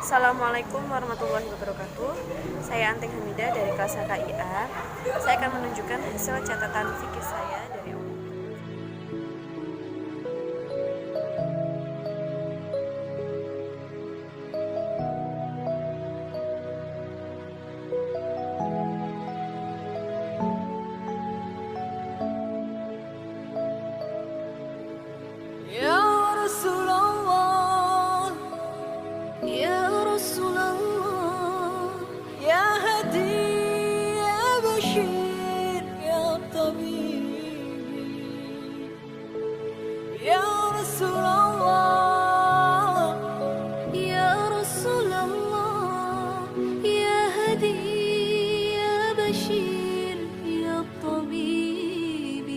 Assalamualaikum warahmatullahi wabarakatuh. Saya Anting Hamidah dari kelas HKIA. Saya akan menunjukkan hasil catatan fikih saya dari Ya Rasulullah, Ya Rasulullah, Ya Hadi, Ya Bashir, Ya Tabib, Ya Rasulullah, Ya Rasulullah, Ya Hadi, Ya Bashir, Ya Tabib,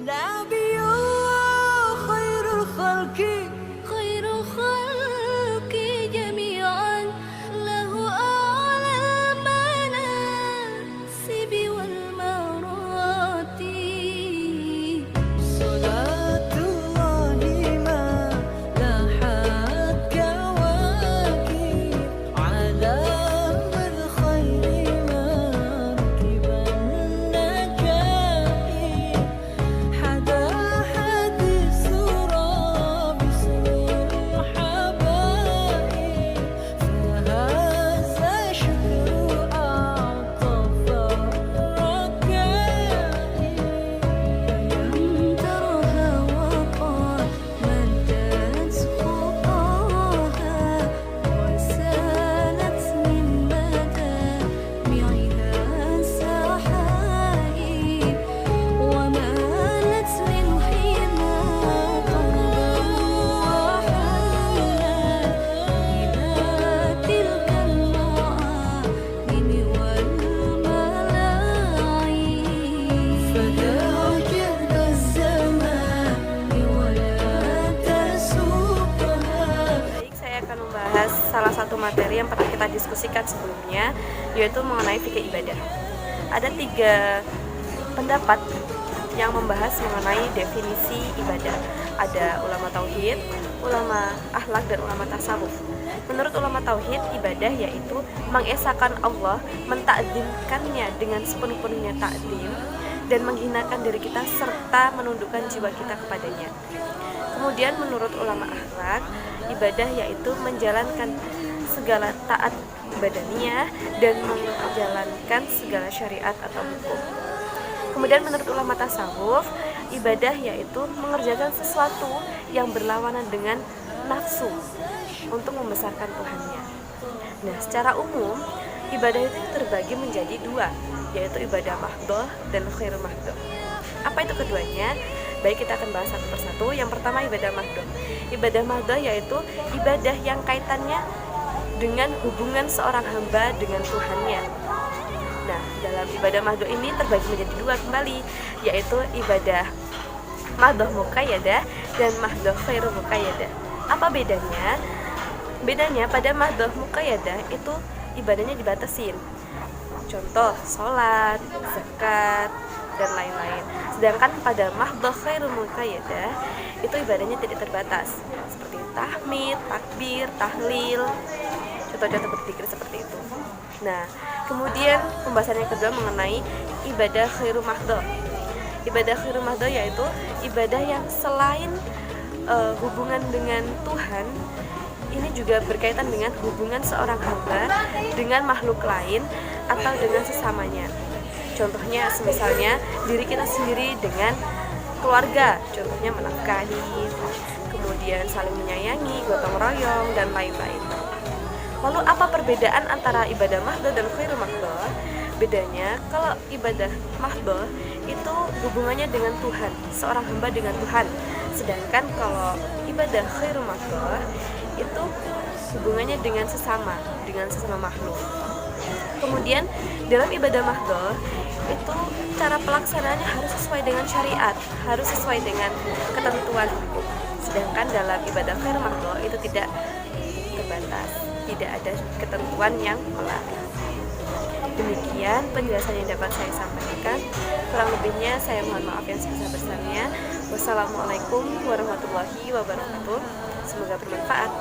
Nabiullah khairul khalqi, khairul khalqi jami'an, lahu a'la manasibi wal marati. Salatullahi ma lahat kawakib, ala man khairi markiban najaib. حدا حديث سورة باسم الحبايب، فهذا شكر أعطف الركائب. فلم ترها وقد مدت خطاها، وسالت من مدامعها سحائب، ومالت من حما قربا وحولا إلى تلك المعالم والملاعين. فدع جهد الزمان ولا تسوقها. Baik, saya akan membahas salah satu materi yang pernah kita diskusikan sebelumnya, yaitu mengenai fikih ibadah. Ada 3 pendapat yang membahas mengenai definisi ibadah. Ada ulama tauhid, ulama akhlak, dan ulama tasawuf. Menurut ulama tauhid, ibadah yaitu mengesahkan Allah, mentakdimkannya dengan sepenuh-penuhnya takdim, dan menghinakan diri kita serta menundukkan jiwa kita kepadanya. Kemudian menurut ulama akhlak, ibadah yaitu menjalankan segala taat badaniyah dan menjalankan segala syariat atau hukum. Kemudian menurut ulama tasawuf, ibadah yaitu mengerjakan sesuatu yang berlawanan dengan nafsu untuk membesarkan Tuhannya. Nah, secara umum ibadah itu terbagi menjadi 2, yaitu ibadah mahdhah dan khairul mahdhah. Apa itu keduanya? Baik, kita akan bahas satu persatu. Yang pertama, ibadah mahdhah. Ibadah mahdhah yaitu ibadah yang kaitannya dengan hubungan seorang hamba dengan Tuhannya. Nah, dalam ibadah mahdhah ini terbagi menjadi 2 kembali, yaitu ibadah mahdhah muqayyadah dan mahdhah khairu muqayyadah. Apa bedanya? Bedanya pada mahdhah muqayyadah itu ibadahnya dibatasin. Contoh, sholat, zakat, dan lain-lain. Sedangkan pada mahdhah khairu muqayyadah itu ibadahnya tidak terbatas, seperti tahmid, takbir, tahlil, contoh-contoh berzikir seperti itu. Nah, kemudian pembahasan yang kedua mengenai ibadah khairu mahdhah. Ibadah khairu mahdhah yaitu ibadah yang selain hubungan dengan Tuhan, ini juga berkaitan dengan hubungan seorang hamba dengan makhluk lain atau dengan sesamanya. Contohnya, misalnya diri kita sendiri dengan keluarga, contohnya menafkahi, kemudian saling menyayangi, gotong royong, dan lain-lain. Lalu apa perbedaan antara ibadah mahdhah dan khairul mahdhah? Bedanya, kalau ibadah mahdhah itu hubungannya dengan Tuhan, seorang hamba dengan Tuhan. Sedangkan kalau ibadah khairul mahdhah itu hubungannya dengan sesama makhluk. Kemudian dalam ibadah mahdhah itu cara pelaksanaannya harus sesuai dengan syariat, harus sesuai dengan ketentuan hukum. Sedangkan dalam ibadah khairul mahdhah itu tidak terbatas, tidak ada ketentuan yang melarang. Demikian penjelasan yang dapat saya sampaikan. Kurang lebihnya saya mohon maaf yang sebesar-besarnya. Wassalamualaikum warahmatullahi wabarakatuh. Semoga bermanfaat.